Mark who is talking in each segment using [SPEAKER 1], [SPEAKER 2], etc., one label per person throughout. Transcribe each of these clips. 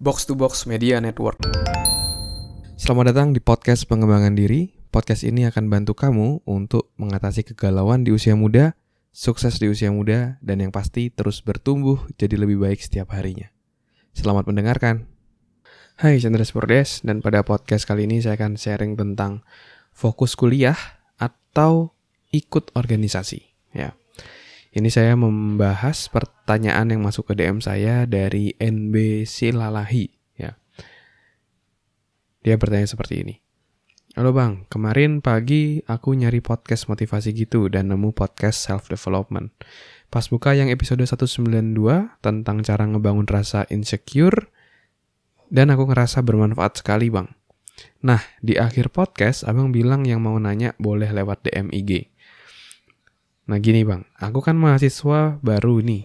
[SPEAKER 1] Box to Box Media Network. Selamat datang di podcast pengembangan diri. Podcast ini akan bantu kamu untuk mengatasi kegalauan di usia muda, sukses di usia muda, dan yang pasti terus bertumbuh jadi lebih baik setiap harinya. Selamat mendengarkan. Hai, Chandra Spordes, dan pada podcast kali ini saya akan sharing tentang fokus kuliah atau ikut organisasi. Ya. Ini saya membahas pertanyaan yang masuk ke DM saya dari NB Silalahi. Ya. Dia bertanya seperti ini. Halo Bang, kemarin pagi aku nyari podcast motivasi gitu dan nemu podcast self-development. Pas buka yang episode 192 tentang cara ngebangun rasa insecure, dan aku ngerasa bermanfaat sekali Bang. Nah, di akhir podcast Abang bilang yang mau nanya boleh lewat DM IG. Nah gini Bang, aku kan mahasiswa baru nih.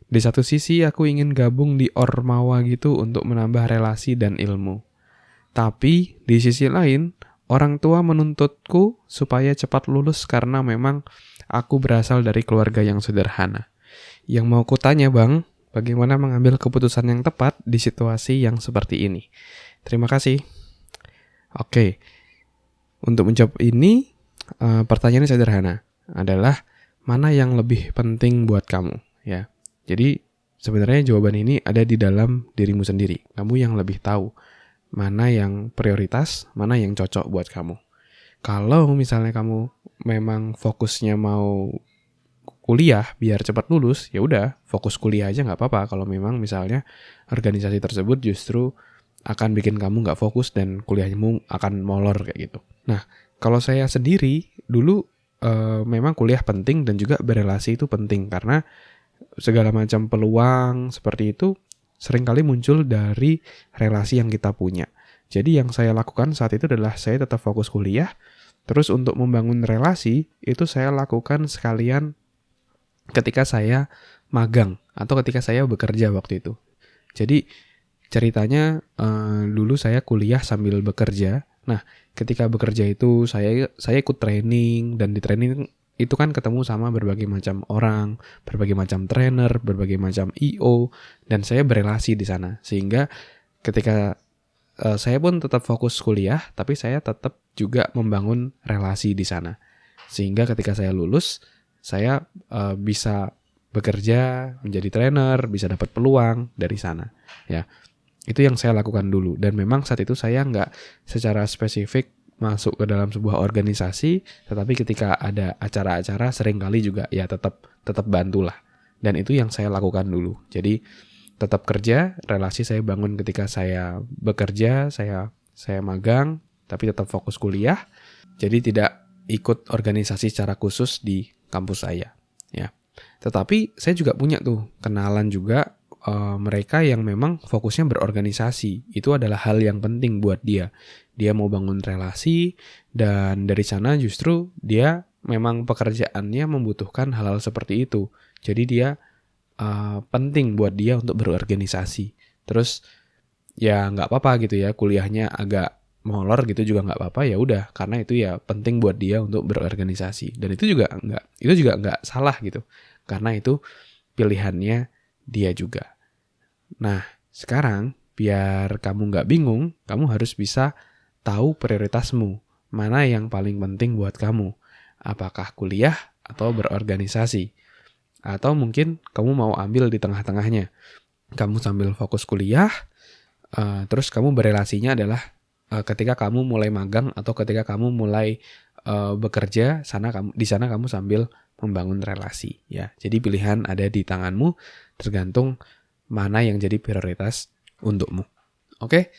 [SPEAKER 1] Di satu sisi aku ingin gabung di Ormawa gitu untuk menambah relasi dan ilmu. Tapi di sisi lain, orang tua menuntutku supaya cepat lulus karena memang aku berasal dari keluarga yang sederhana. Yang mau kutanya Bang, bagaimana mengambil keputusan yang tepat di situasi yang seperti ini? Terima kasih. Oke, untuk menjawab ini, pertanyaannya sederhana. Adalah mana yang lebih penting buat kamu, ya. Jadi sebenarnya jawaban ini ada di dalam dirimu sendiri. Kamu yang lebih tahu mana yang prioritas, mana yang cocok buat kamu. Kalau misalnya kamu memang fokusnya mau kuliah biar cepat lulus, ya udah fokus kuliah aja nggak apa-apa. Kalau memang misalnya organisasi tersebut justru akan bikin kamu nggak fokus dan kuliahmu akan molor kayak gitu. Nah, kalau saya sendiri dulu memang kuliah penting dan juga berelasi itu penting karena segala macam peluang seperti itu seringkali muncul dari relasi yang kita punya. Jadi yang saya lakukan saat itu adalah saya tetap fokus kuliah, terus untuk membangun relasi itu saya lakukan sekalian ketika saya magang atau ketika saya bekerja waktu itu. Jadi ceritanya dulu saya kuliah sambil bekerja. Nah, ketika bekerja itu saya ikut training, dan di training itu kan ketemu sama berbagai macam orang, berbagai macam trainer, berbagai macam IO, dan saya berelasi di sana. Sehingga ketika saya pun tetap fokus kuliah, tapi saya tetap juga membangun relasi di sana. Sehingga ketika saya lulus, saya bisa bekerja menjadi trainer, bisa dapat peluang dari sana. Ya. Itu yang saya lakukan dulu, dan memang saat itu saya nggak secara spesifik masuk ke dalam sebuah organisasi, tetapi ketika ada acara-acara seringkali juga ya tetap bantulah, dan itu yang saya lakukan dulu. Jadi tetap kerja, relasi saya bangun ketika saya bekerja, saya magang, tapi tetap fokus kuliah. Jadi tidak ikut organisasi secara khusus di kampus saya, ya. Tetapi saya juga punya tuh kenalan juga. Mereka yang memang fokusnya berorganisasi, itu adalah hal yang penting buat dia. Dia mau bangun relasi, dan dari sana justru dia memang pekerjaannya membutuhkan hal-hal seperti itu. Jadi dia penting buat dia untuk berorganisasi. Terus ya nggak apa-apa gitu ya, kuliahnya agak molor gitu juga nggak apa-apa, ya udah, karena itu ya penting buat dia untuk berorganisasi. Dan itu juga nggak salah gitu, karena itu pilihannya dia juga. Nah, sekarang biar kamu nggak bingung, kamu harus bisa tahu prioritasmu. Mana yang paling penting buat kamu? Apakah kuliah atau berorganisasi? Atau mungkin kamu mau ambil di tengah-tengahnya. Kamu sambil fokus kuliah, terus kamu berelasinya adalah ketika kamu mulai magang atau ketika kamu mulai bekerja, di sana kamu sambil membangun relasi. Ya, jadi pilihan ada di tanganmu, tergantung mana yang jadi prioritas untukmu. Oke,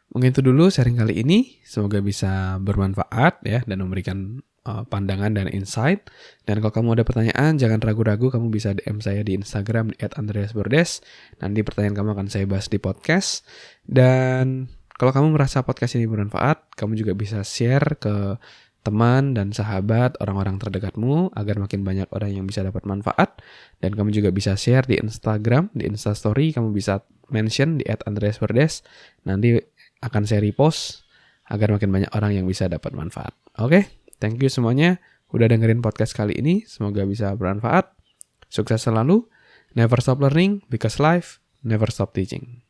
[SPEAKER 1] mungkin itu dulu sharing kali ini. Semoga bisa bermanfaat ya, dan memberikan pandangan dan insight. Dan kalau kamu ada pertanyaan, jangan ragu-ragu, kamu bisa DM saya di Instagram @andreasbordes. Nanti pertanyaan kamu akan saya bahas di podcast. Dan kalau kamu merasa podcast ini bermanfaat, kamu juga bisa share ke teman dan sahabat, orang-orang terdekatmu, agar makin banyak orang yang bisa dapat manfaat. Dan kamu juga bisa share di Instagram, di Instastory, kamu bisa mention di @andreasbordes. Nanti akan saya repost agar makin banyak orang yang bisa dapat manfaat. Oke, thank you semuanya udah dengerin podcast kali ini. Semoga bisa bermanfaat. Sukses selalu. Never stop learning, because life never stop teaching.